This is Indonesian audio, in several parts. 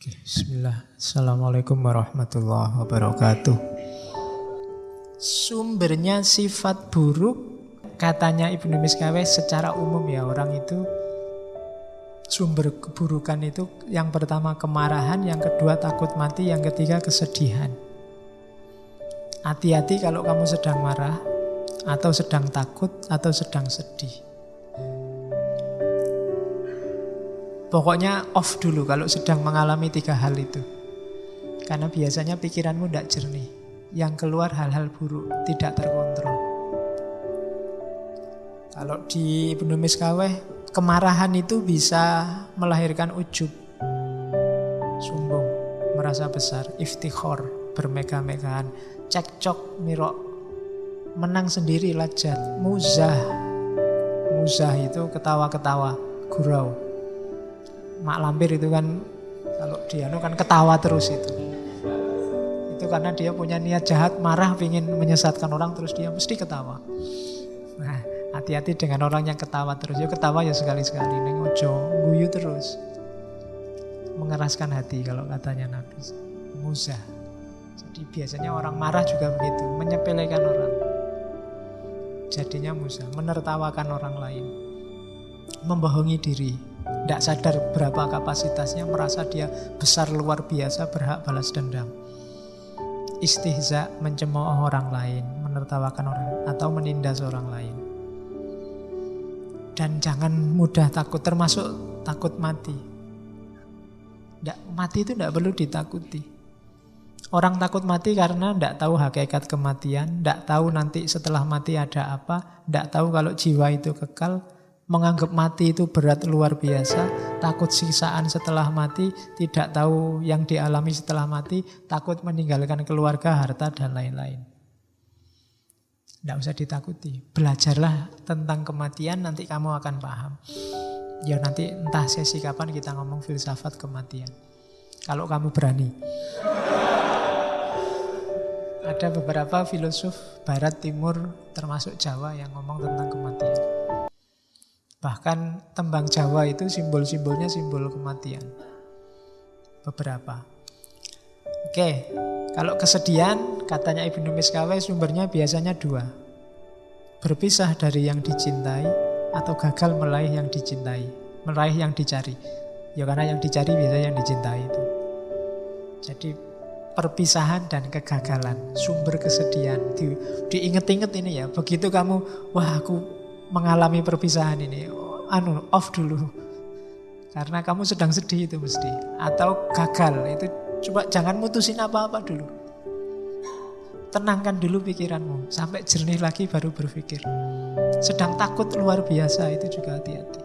Bismillah. Assalamualaikum warahmatullahi wabarakatuh. Sumbernya sifat buruk, katanya Ibnu Miskaweh secara umum ya, orang itu sumber keburukan itu yang pertama kemarahan, yang kedua takut mati, yang ketiga kesedihan. Hati-hati kalau kamu sedang marah, atau sedang takut, atau sedang sedih. Pokoknya off dulu kalau sedang mengalami tiga hal itu. Karena biasanya pikiranmu tidak jernih. Yang keluar hal-hal buruk, tidak terkontrol. Kalau di Ibnu Miskaweh, kemarahan itu bisa melahirkan ujub, sombong, merasa besar, iftikhor, bermegah-megahan, cekcok, mirok, menang sendiri, lajat, muzah. Muzah itu ketawa-ketawa, gurau. Mak lampir itu kan kalau dia kan ketawa terus itu. Itu karena dia punya niat jahat, marah, ingin menyesatkan orang, terus dia mesti ketawa. Nah, hati-hati dengan orang yang ketawa terus. Ya ketawa ya sekali-sekali, ning ojo guyu terus. Mengeraskan hati kalau katanya Nabi. Muzah. Jadi biasanya orang marah juga begitu, menyepelekan orang. Jadinya muzah, menertawakan orang lain. Membohongi diri. Tidak sadar berapa kapasitasnya, merasa dia besar luar biasa, berhak balas dendam. Istihza, mencemooh orang lain, menertawakan orang atau menindas orang lain. Dan jangan mudah takut, termasuk takut mati. Mati itu tidak perlu ditakuti. Orang takut mati karena tidak tahu hakikat kematian, tidak tahu nanti setelah mati ada apa, tidak tahu kalau jiwa itu kekal. Menganggap mati itu berat luar biasa, takut siksaan setelah mati, tidak tahu yang dialami setelah mati, takut meninggalkan keluarga, harta, dan lain-lain. Tidak usah ditakuti. Belajarlah tentang kematian, nanti kamu akan paham. Ya nanti entah sesi kapan kita ngomong filsafat kematian. Kalau kamu berani. Ada beberapa filosof barat, timur, termasuk Jawa yang ngomong tentang kematian. Bahkan tembang Jawa itu simbol-simbolnya simbol kematian. Beberapa. Oke, kalau kesedihan, katanya Ibnu Miskaweh sumbernya biasanya dua. Berpisah dari yang dicintai atau gagal meraih yang dicintai. Meraih yang dicari. Ya karena yang dicari biasanya yang dicintai itu. Jadi perpisahan dan kegagalan, sumber kesedihan. Diinget-inget ini ya, begitu kamu, wah aku mengalami perpisahan ini, off dulu. Karena kamu sedang sedih itu mesti. Atau gagal, itu coba jangan mutusin apa-apa dulu. Tenangkan dulu pikiranmu, sampai jernih lagi baru berpikir. Sedang takut luar biasa, itu juga hati-hati.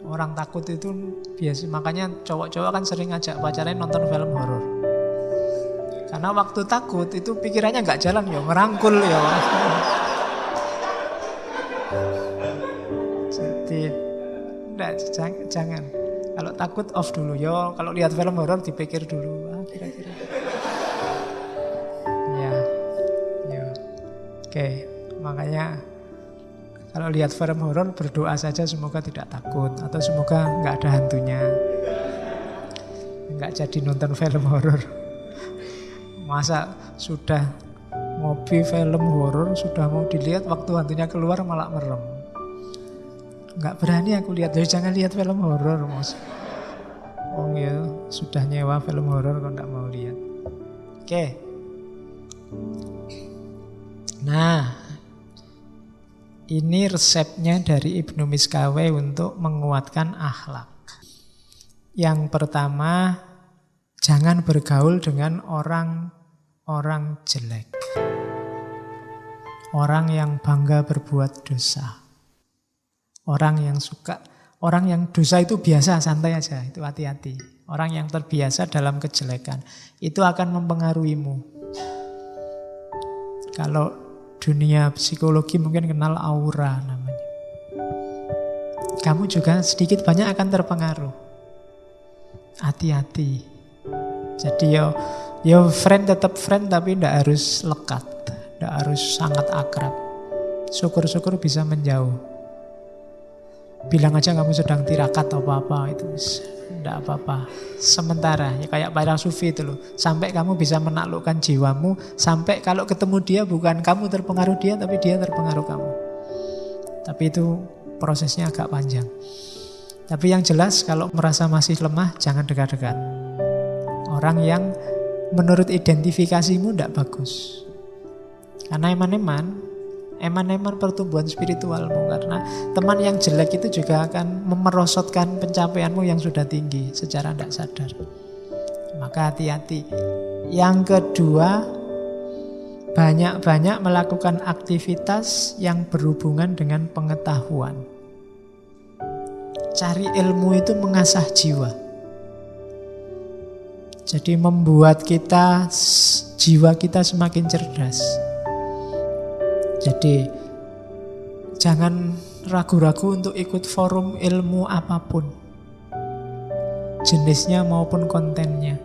Orang takut itu biasa, makanya cowok-cowok kan sering ngajak pacarnya nonton film horor. Karena waktu takut itu pikirannya gak jalan ya, merangkul ya. Jadi jangan. Kalau takut off dulu yo. Kalau lihat film horor dipikir dulu. Kira-kira. Ya. Oke. Makanya kalau lihat film horor berdoa saja semoga tidak takut atau semoga nggak ada hantunya. Nggak jadi nonton film horor. Masa sudah ngopi film horor, sudah mau dilihat, waktu hantunya keluar malah merem. Nggak berani aku lihat, jadi jangan lihat film horor, Mas. Oh ya, sudah nyewa film horor kok nggak mau lihat. Oke. Nah, ini resepnya dari Ibnu Miskaweh untuk menguatkan akhlak. Yang pertama, jangan bergaul dengan orang jelek. Orang yang bangga berbuat dosa. Orang yang dosa itu biasa, santai aja, itu hati-hati. Orang yang terbiasa dalam kejelekan, itu akan mempengaruhimu. Kalau dunia psikologi mungkin kenal aura namanya. Kamu juga sedikit banyak akan terpengaruh. Hati-hati. Jadi yo friend tetap friend tapi tidak harus lekat. Tidak harus sangat akrab. Syukur-syukur bisa menjauh. Bilang aja kamu sedang tirakat atau apa-apa, itu enggak apa-apa. Sementara, ya kayak para sufi itu loh. Sampai kamu bisa menaklukkan jiwamu, sampai kalau ketemu dia bukan kamu terpengaruh dia, tapi dia terpengaruh kamu. Tapi itu prosesnya agak panjang. Tapi yang jelas kalau merasa masih lemah, jangan dekat-dekat. Orang yang menurut identifikasimu tidak bagus. Karena eman-eman pertumbuhan spiritualmu. Karena teman yang jelek itu juga akan memerosotkan pencapaianmu yang sudah tinggi secara tidak sadar. Maka hati-hati. Yang kedua, banyak-banyak melakukan aktivitas yang berhubungan dengan pengetahuan. Cari ilmu itu mengasah jiwa. Jadi membuat jiwa kita semakin cerdas. Jadi jangan ragu-ragu untuk ikut forum ilmu apapun, jenisnya maupun kontennya.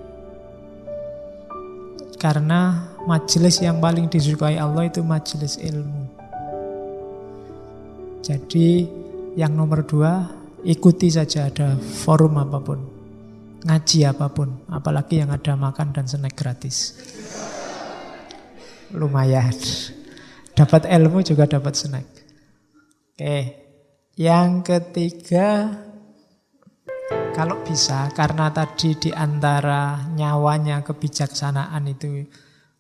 Karena majelis yang paling disukai Allah itu majelis ilmu. Jadi yang nomor 2, ikuti saja ada forum apapun, ngaji apapun, apalagi yang ada makan dan snack gratis. Lumayan. Dapat ilmu juga dapat snack. Oke. Yang ketiga, kalau bisa, karena tadi di antara nyawanya kebijaksanaan itu,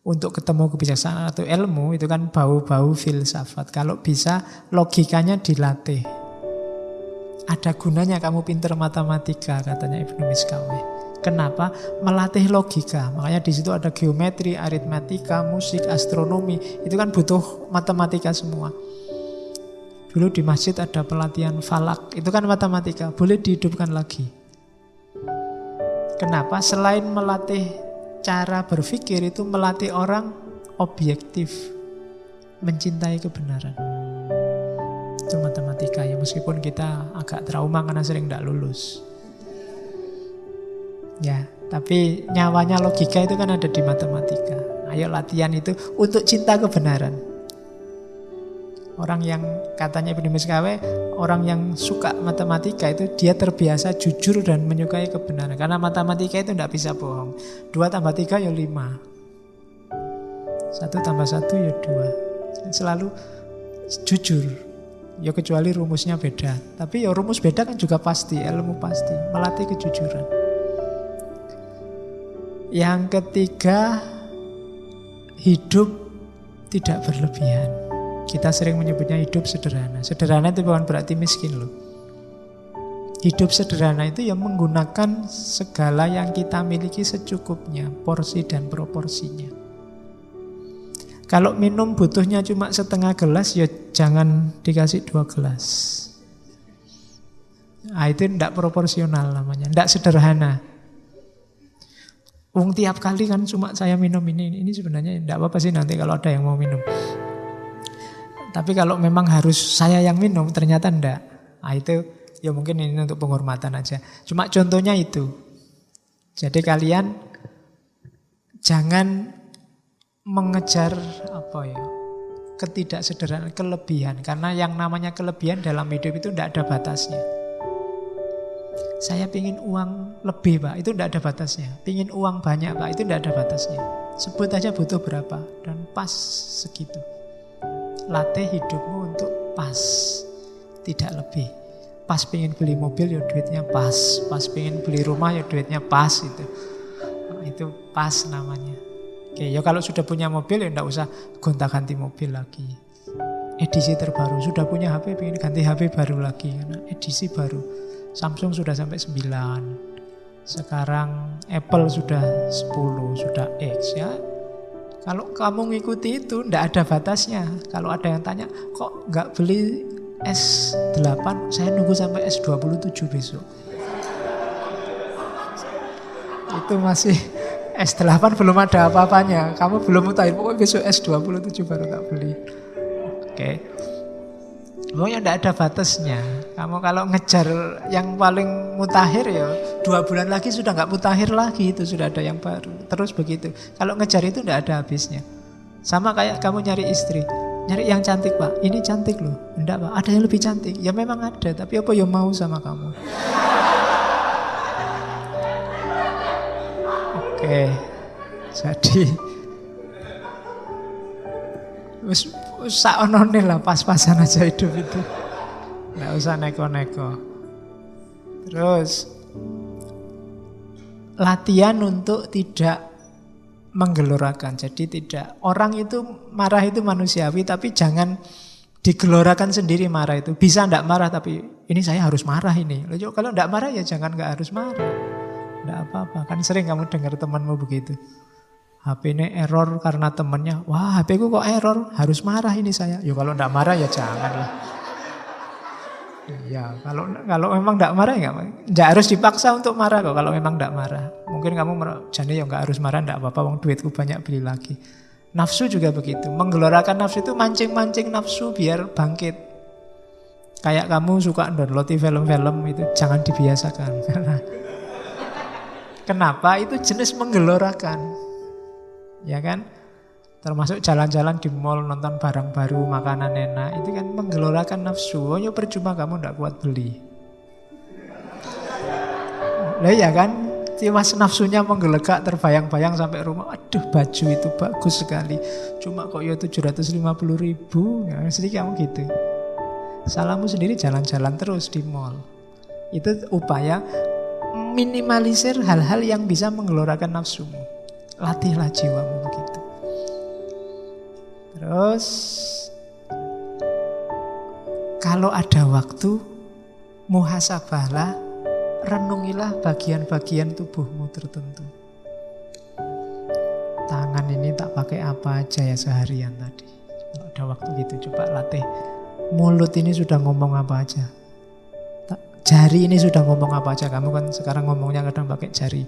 untuk ketemu kebijaksanaan atau ilmu, itu kan bau-bau filsafat. Kalau bisa, logikanya dilatih. Ada gunanya kamu pinter matematika, katanya Ibnu Miskawih. Kenapa? Melatih logika. Makanya di situ ada geometri, aritmatika, musik, astronomi. Itu kan butuh matematika semua. Dulu di masjid ada pelatihan falak. Itu kan matematika. Boleh dihidupkan lagi. Kenapa? Selain melatih cara berpikir, itu melatih orang objektif, mencintai kebenaran. Itu matematika ya, meskipun kita agak trauma karena sering tidak lulus. Ya, tapi nyawanya logika itu kan ada di matematika. Ayo latihan itu untuk cinta kebenaran. Orang yang katanya Ibnu Miskawih, orang yang suka matematika itu dia terbiasa jujur dan menyukai kebenaran. Karena matematika itu tidak bisa bohong. 2 tambah 3 ya 5. 1 tambah 1 ya 2. Selalu jujur. Ya kecuali rumusnya beda. Tapi ya rumus beda kan juga pasti, ilmu pasti. Melatih kejujuran. Yang ketiga, hidup tidak berlebihan. Kita sering menyebutnya hidup sederhana. Sederhana itu bukan berarti miskin loh. Hidup sederhana itu yang menggunakan segala yang kita miliki secukupnya, porsi dan proporsinya. Kalau minum butuhnya cuma setengah gelas, ya jangan dikasih 2 gelas. Nah, itu tidak proporsional namanya, tidak sederhana. Tiap kali kan cuma saya minum ini sebenarnya tidak apa-apa sih nanti kalau ada yang mau minum. Tapi kalau memang harus saya yang minum ternyata enggak. Nah itu ya mungkin ini untuk penghormatan aja. Cuma contohnya itu. Jadi kalian jangan mengejar ketidaksederhanaan, kelebihan. Karena yang namanya kelebihan dalam hidup itu tidak ada batasnya. Saya pingin uang lebih Pak, itu tidak ada batasnya. Pingin uang banyak Pak, itu tidak ada batasnya. Sebut aja butuh berapa dan pas segitu. Latih hidupmu untuk pas, tidak lebih. Pas pingin beli mobil ya duitnya pas. Pas pingin beli rumah ya duitnya pas itu. Itu pas namanya. Oke, ya kalau sudah punya mobil ya tidak usah gonta-ganti mobil lagi. Edisi terbaru, sudah punya HP pingin ganti HP baru lagi karena edisi baru. Samsung sudah sampai 9. Sekarang Apple sudah 10, sudah X ya. Kalau kamu ngikuti itu tidak ada batasnya. Kalau ada yang tanya, kok nggak beli S8? Saya nunggu sampai S27 besok. Itu masih S8 belum ada apa-apanya. Kamu belum mutahin, pokoknya besok S27 baru tak beli. Oke. Pokoknya tidak ada batasnya. Kamu kalau ngejar yang paling mutakhir ya 2 bulan lagi sudah nggak mutakhir lagi, itu sudah ada yang baru. Terus begitu. Kalau ngejar itu tidak ada habisnya. Sama kayak kamu nyari istri, nyari yang cantik Pak. Ini cantik loh. Enggak Pak, ada yang lebih cantik. Ya memang ada, tapi apa yang mau sama kamu? Oke. Jadi wis saonone lah, pas-pasan aja hidup itu. Nggak usah neko-neko. Terus latihan untuk tidak menggelorakan. Jadi tidak, orang itu marah itu manusiawi, tapi jangan digelorakan sendiri marah itu. Bisa enggak marah, tapi ini saya harus marah ini. Loh, kalau enggak marah ya jangan enggak harus marah. Enggak apa-apa. Kan sering kamu dengar temanmu begitu. HP ini error karena temannya. Wah, HP ku kok error, harus marah ini saya. Ya kalau enggak marah ya janganlah. Ya, kalau memang enggak marah ya enggak harus dipaksa untuk marah kok kalau memang enggak marah. Mungkin kamu jadi ya enggak harus marah, enggak apa-apa, wong duitku banyak, beli lagi. Nafsu juga begitu. Menggelorakan nafsu itu mancing-mancing nafsu biar bangkit. Kayak kamu suka download film-film itu jangan dibiasakan. Kenapa? Itu jenis menggelorakan. Ya kan? Termasuk jalan-jalan di mall, nonton barang baru, makanan enak, itu kan menggelorakan nafsu. Oh ya percuma kamu enggak kuat beli. Lah ya kan? Mas nafsunya menggelegak, terbayang-bayang sampai rumah. Aduh, baju itu bagus sekali. Cuma kok ya 750.000. Ya, sedikit kamu gitu. Salahmu sendiri jalan-jalan terus di mall. Itu upaya minimalisir hal-hal yang bisa menggelorakan nafsumu. Latihlah jiwamu begitu. Terus kalau ada waktu, muhasabahlah, renungilah bagian-bagian tubuhmu tertentu. Tangan ini tak pakai apa aja ya seharian tadi. Kalau ada waktu gitu coba latih. Mulut ini sudah ngomong apa aja. Jari ini sudah ngomong apa aja. Kamu kan sekarang ngomongnya kadang pakai jari.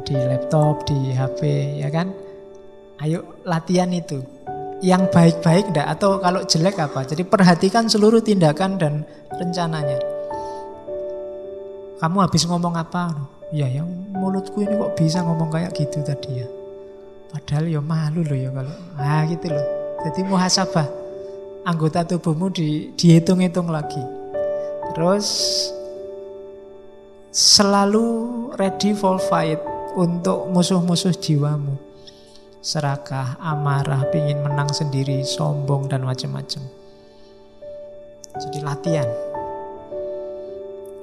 Di laptop, di HP, ya kan? Ayo latihan itu. Yang baik-baik enggak, atau kalau jelek apa. Jadi perhatikan seluruh tindakan dan rencananya. Kamu habis ngomong apa? Ya yang mulutku ini kok bisa ngomong kayak gitu tadi ya. Padahal ya malu loh ya kalau. Gitu loh. Jadi muhasabah. Anggota tubuhmu dihitung-hitung lagi. Terus selalu ready for fight untuk musuh-musuh jiwamu. Serakah, amarah, pingin menang sendiri, sombong dan macam-macam. Jadi latihan.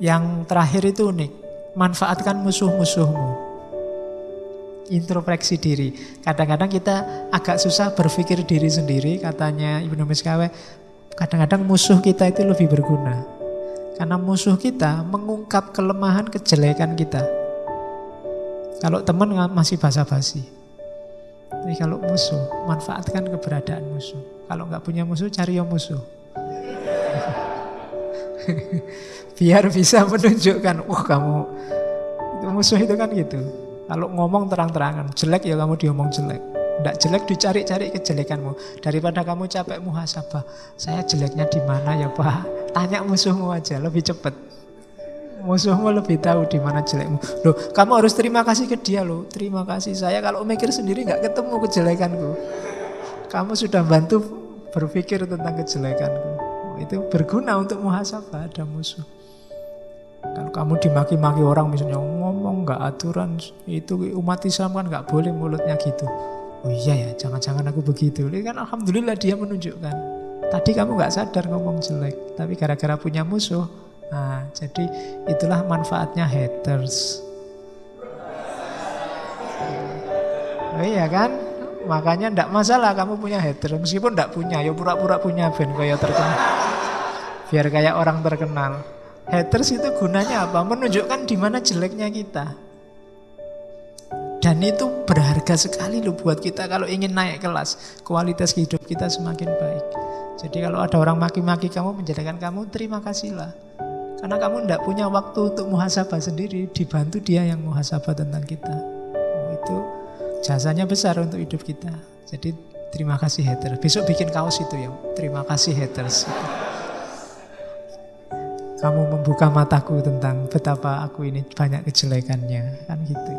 Yang terakhir itu unik. Manfaatkan musuh-musuhmu. Introspeksi diri. Kadang-kadang kita agak susah berpikir diri sendiri. Katanya Ibnu Miskaweh, kadang-kadang musuh kita itu lebih berguna. Karena musuh kita mengungkap kelemahan, kejelekan kita. Kalau teman masih basa-basi. Tapi kalau musuh, manfaatkan keberadaan musuh. Kalau nggak punya musuh, cari yang musuh. Biar bisa menunjukkan, kamu itu musuh itu kan gitu. Kalau ngomong terang-terangan, jelek ya kamu diomong jelek. Nggak jelek dicari-cari kejelekanmu. Daripada kamu capek muhasabah, saya jeleknya di mana ya Pak? Tanya musuhmu aja, lebih cepat. Musuhmu lebih tahu di mana jelekmu. Loh, kamu harus terima kasih ke dia loh. Terima kasih, saya kalau mikir sendiri nggak ketemu kejelekanku. Kamu sudah bantu berpikir tentang kejelekanku. Itu berguna untuk muhasabah, ada musuh. Kalau kamu dimaki-maki orang misalnya ngomong nggak aturan, itu umat Islam kan nggak boleh mulutnya gitu. Oh iya ya, jangan-jangan aku begitu. Ini kan alhamdulillah dia menunjukkan. Tadi kamu nggak sadar ngomong jelek, tapi gara-gara punya musuh. Nah, jadi itulah manfaatnya haters. Oh iya kan? Makanya ndak masalah kamu punya haters. Meskipun ndak punya, ya pura-pura punya ben kayak terkenal. Biar kayak orang terkenal. Haters itu gunanya apa? Menunjukkan di mana jeleknya kita. Dan itu berharga sekali loh buat kita kalau ingin naik kelas. Kualitas hidup kita semakin baik. Jadi kalau ada orang maki-maki kamu, menjadikan kamu, terima kasihlah. Karena kamu tidak punya waktu untuk muhasabah sendiri, dibantu dia yang muhasabah tentang kita. Itu jasanya besar untuk hidup kita. Jadi terima kasih haters. Besok bikin kaos itu ya, terima kasih haters. Kamu membuka mataku tentang betapa aku ini banyak kejelekannya, kan gitu.